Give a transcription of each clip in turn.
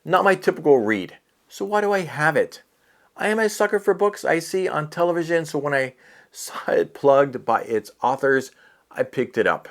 Not my typical read. So why do I have it? I am a sucker for books I see on television, so when I saw it plugged by its authors, I picked it up.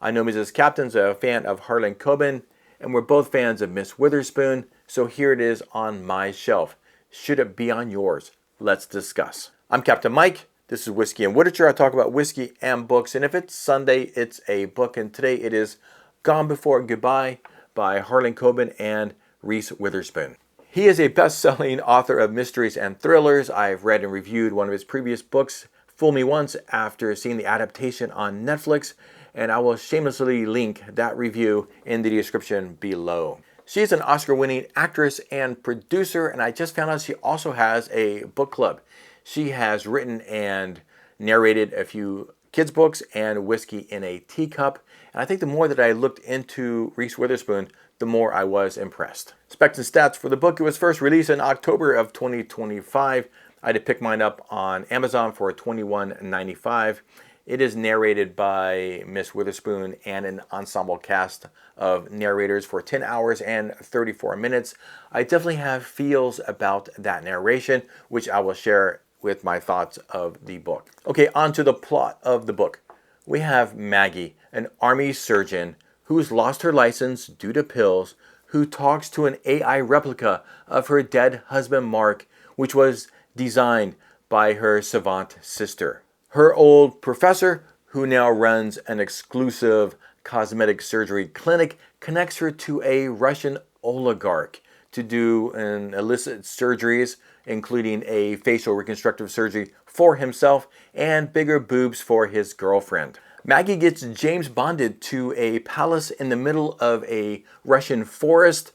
I know Mrs. Captain's a fan of Harlan Coben, and we're both fans of Miss Witherspoon, so here it is on my shelf. Should it be on yours? Let's discuss. I'm Captain Mike. This is Whiskey and Literature. I talk about whiskey and books, and if it's Sunday, it's a book, and today it is Gone Before Goodbye by Harlan Coben and Reese Witherspoon. He is a best-selling author of mysteries and thrillers. I've read and reviewed one of his previous books, Fool Me Once, after seeing the adaptation on Netflix, and I will shamelessly link that review in the description below. She's an Oscar-winning actress and producer, and I just found out she also has a book club. She has written and narrated a few kids' books and Whiskey in a Teacup. And I think the more that I looked into Reese Witherspoon, the more I was impressed. Specs and stats for the book. It was first released in October of 2025. I had to pick mine up on Amazon for $21.95. It is narrated by Miss Witherspoon and an ensemble cast of narrators for 10 hours and 34 minutes. I definitely have feels about that narration, which I will share with my thoughts of the book. Okay, on to the plot of the book. We have Maggie, an army surgeon who's lost her license due to pills, who talks to an AI replica of her dead husband Mark, which was designed by her savant sister. Her old professor, who now runs an exclusive cosmetic surgery clinic, connects her to a Russian oligarch to do an illicit surgeries, including a facial reconstructive surgery for himself and bigger boobs for his girlfriend. Maggie gets James Bonded to a palace in the middle of a Russian forest,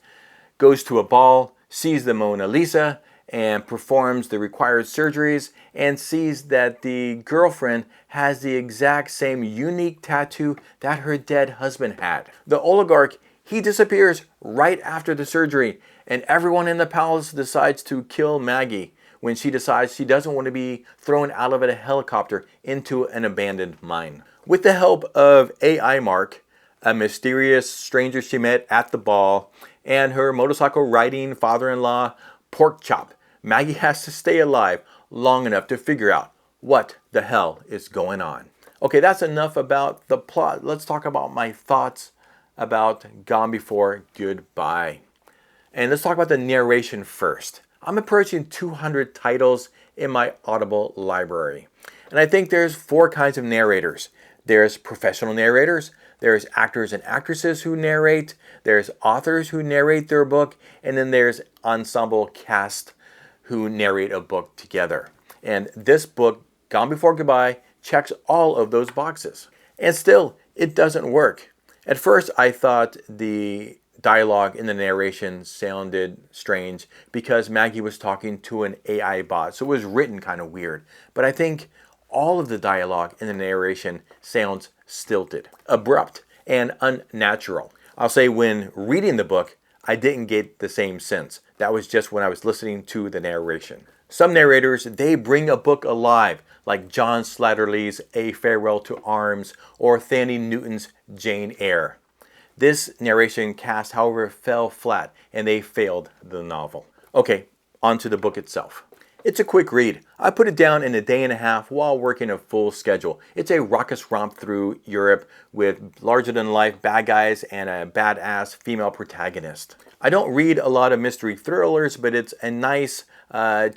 goes to a ball, sees the Mona Lisa, and performs the required surgeries, and sees that the girlfriend has the exact same unique tattoo that her dead husband had. The oligarch, he disappears right after the surgery, and everyone in the palace decides to kill Maggie when she decides she doesn't want to be thrown out of a helicopter into an abandoned mine. With the help of AI Mark, a mysterious stranger she met at the ball, and her motorcycle riding father-in-law, Porkchop, Maggie has to stay alive long enough to figure out what the hell is going on. Okay, that's enough about the plot. Let's talk about my thoughts about Gone Before Goodbye. And let's talk about the narration first. I'm approaching 200 titles in my Audible library. And I think there's 4 kinds of narrators. There's professional narrators, there's actors and actresses who narrate, there's authors who narrate their book, and then there's ensemble cast who narrate a book together. And this book, Gone Before Goodbye, checks all of those boxes. And still, it doesn't work. At first, I thought the dialogue in the narration sounded strange because Maggie was talking to an AI bot, so it was written kind of weird. But I think all of the dialogue in the narration sounds stilted, abrupt, and unnatural. I'll say when reading the book, I didn't get the same sense. That was just when I was listening to the narration. Some narrators, they bring a book alive, like John Slattery's A Farewell to Arms or Thandie Newton's Jane Eyre. This narration cast, however, fell flat, and they failed the novel. Okay, on to the book itself. It's a quick read. I put it down in a day and a half while working a full schedule. It's a raucous romp through Europe with larger-than-life bad guys and a badass female protagonist. I don't read a lot of mystery thrillers, but it's a nice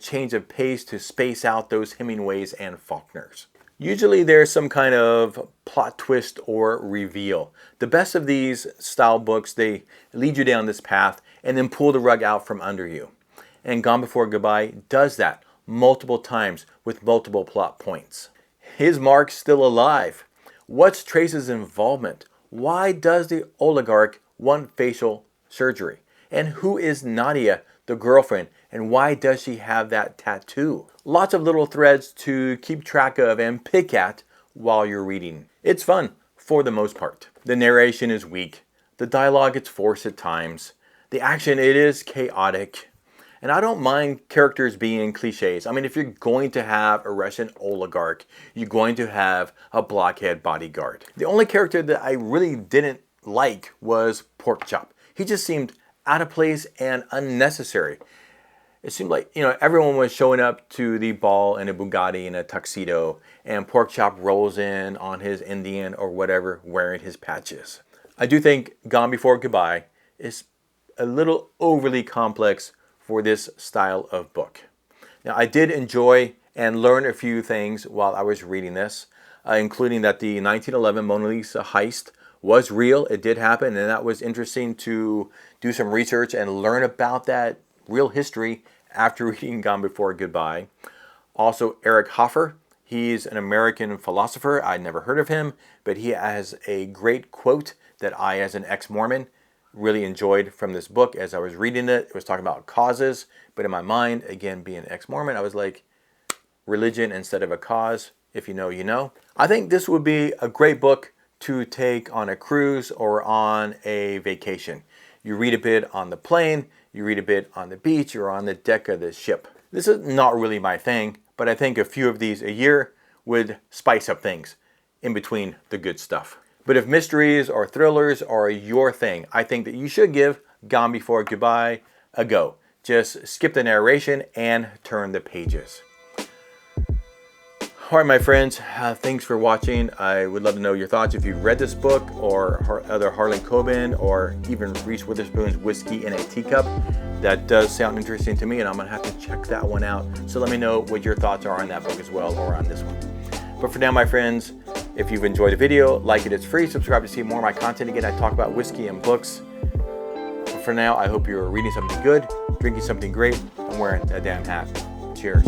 change of pace to space out those Hemingways and Faulkners. Usually there's some kind of plot twist or reveal. The best of these style books, they lead you down this path and then pull the rug out from under you. And Gone Before Goodbye does that multiple times with multiple plot points. Is Mark still alive? What's Trace's involvement? Why does the oligarch want facial surgery? And who is Nadia, the girlfriend, and why does she have that tattoo? Lots of little threads to keep track of and pick at while you're reading. It's fun for the most part. The narration is weak. The dialogue is forced at times. The action, it is chaotic. And I don't mind characters being cliches. I mean, if you're going to have a Russian oligarch, you're going to have a blockhead bodyguard. The only character that I really didn't like was Porkchop. He just seemed out of place and unnecessary. It seemed like, everyone was showing up to the ball in a Bugatti in a tuxedo, and Porkchop rolls in on his Indian or whatever wearing his patches. I do think Gone Before Goodbye is a little overly complex for this style of book. Now, I did enjoy and learn a few things while I was reading this, including that the 1911 Mona Lisa heist was real. It did happen, and that was interesting to do some research and learn about that real history after reading Gone Before Goodbye. Also, Eric Hoffer, he's an American philosopher. I'd never heard of him, but he has a great quote that I, as an ex-Mormon, really enjoyed from this book. As I was reading it, it was talking about causes, but in my mind, again, being an ex-Mormon, I was like, religion instead of a cause. If you know, you know. I think this would be a great book to take on a cruise or on a vacation. You read a bit on the plane, you read a bit on the beach, or on the deck of the ship. This is not really my thing, but I think a few of these a year would spice up things in between the good stuff. But if mysteries or thrillers are your thing, I think that you should give Gone Before Goodbye a go. Just skip the narration and turn the pages. All right, my friends, thanks for watching. I would love to know your thoughts if you've read this book or other Harlan Coben or even Reese Witherspoon's Whiskey in a Teacup. That does sound interesting to me, and I'm going to have to check that one out. So let me know what your thoughts are on that book as well, or on this one. But for now, my friends, if you've enjoyed the video, like it, it's free. Subscribe to see more of my content. Again, I talk about whiskey and books. But for now, I hope you're reading something good, drinking something great, and wearing a damn hat. Cheers.